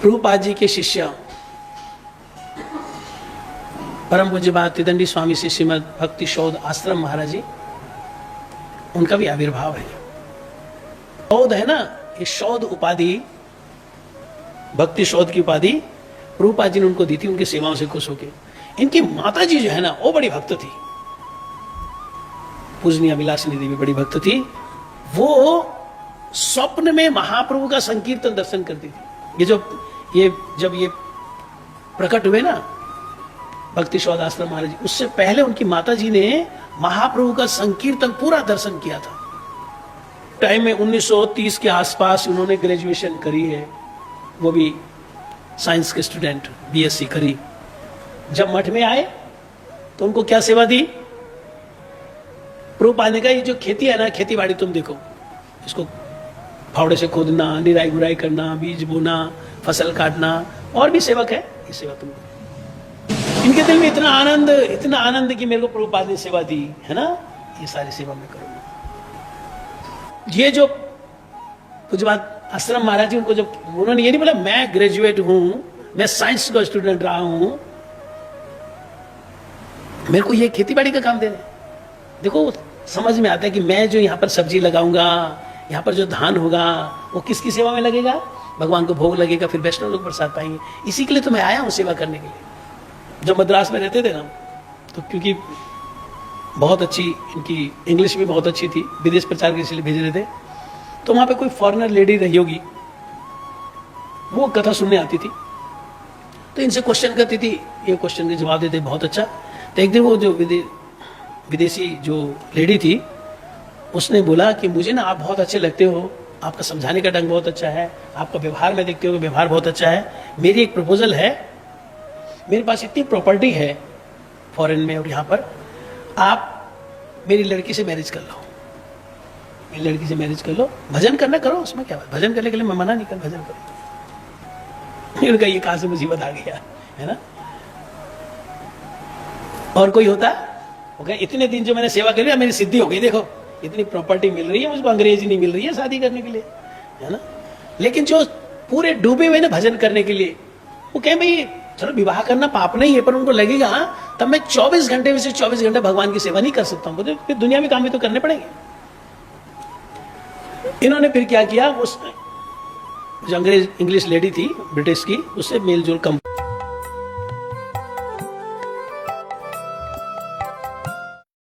प्रभुपाद जी के शिष्य परम पूज्य बात त्रिदंडी स्वामी श्री श्रीमद भक्ति शोध आश्रम महाराज जी, उनका भी आविर्भाव है। शोध है ना, ये शोध उपाधि, भक्ति शोध की उपाधि प्रभुपाद जी ने उनको दी थी, उनकी सेवाओं से खुश होके। इनकी माता जी जो है ना, वो बड़ी भक्त थी, पूजनीय विलासिनी देवी बड़ी भक्त थी। वो स्वप्न में महाप्रभु का संकीर्तन दर्शन करती थी। जब ये प्रकट हुए ना भक्ति शोध आश्रम महाराज जी, उससे पहले उनकी माता जी ने महाप्रभु का संकीर्तन पूरा दर्शन किया था। टाइम में 1930 के आसपास उन्होंने ग्रेजुएशन करी है, वो भी साइंस के स्टूडेंट, बीएससी करी। जब मठ में आए तो उनको क्या सेवा दी? प्रभुपाद ने कहा ये जो खेती है ना, खेती बाड़ी तुम देखो, इसको फावड़े से खोदना, निराई गुराई करना, बीज बोना, फसल काटना, और भी सेवक है, ये सेवा तुम करो। इनके दिल में इतना आनंद कि मेरे को प्रभुपाद ने सेवा दी है ना, ये सारी सेवा मैं करूंगा। ये जो कुछ बात आश्रम महाराज जी, उनको जब उन्होंने ये नहीं बोला मैं ग्रेजुएट हूं, मैं साइंस का स्टूडेंट रहा हूं, मेरे को ये खेती बाड़ी का काम दे रहे। देखो समझ में आता है कि मैं जो यहाँ पर सब्जी लगाऊंगा, यहाँ पर जो धान होगा, वो किसकी सेवा में लगेगा? भगवान को भोग लगेगा, फिर वैष्णव लोग प्रसाद पाएंगे। इसी के लिए तो मैं आया हूँ सेवा करने के लिए। जब मद्रास में रहते थे ना, तो क्योंकि बहुत अच्छी इनकी इंग्लिश भी बहुत अच्छी थी, विदेश प्रचार के इसलिए भेज रहे थे, तो वहां पे कोई फॉरेनर लेडी रही होगी, वो कथा सुनने आती थी, तो इनसे क्वेश्चन करती थी, ये क्वेश्चन के जवाब देते बहुत अच्छा। तो एक दिन वो जो विदेशी जो लेडी थी, उसने बोला कि मुझे ना आप बहुत अच्छे लगते हो, आपका समझाने का ढंग बहुत अच्छा है, आपका व्यवहार में देखते हो कि व्यवहार बहुत अच्छा है। मेरी एक प्रपोजल है, मेरे पास इतनी प्रॉपर्टी है फॉरेन में और यहाँ पर, आप मेरी लड़की से मैरिज कर लो, मेरी लड़की से मैरिज कर लो, भजन करना करो, उसमें क्या बात, भजन करने के लिए मैं मना नहीं कर, भजन करो। उनका ये कहां से मुसीबत आ गया है ना। और कोई होता ओके, इतने दिन जो मैंने सेवा करी मेरी सिद्धि हो गई, देखो इतनी प्रॉपर्टी मिल रही है मुझको, अंग्रेजी नहीं मिल रही है शादी करने के लिए, है ना। लेकिन जो पूरे डूबे हुए ना भजन करने के लिए, वो कहें भाई चलो विवाह करना पाप नहीं है, पर उनको लगेगा तब मैं 24 घंटे में से 24 घंटे भगवान की सेवा नहीं कर सकता हूं, फिर दुनिया में काम भी तो करने पड़ेंगे। इन्होंने फिर क्या किया, उस जो अंग्रेज इंग्लिश लेडी थी ब्रिटिश की, उससे मेल जोल कम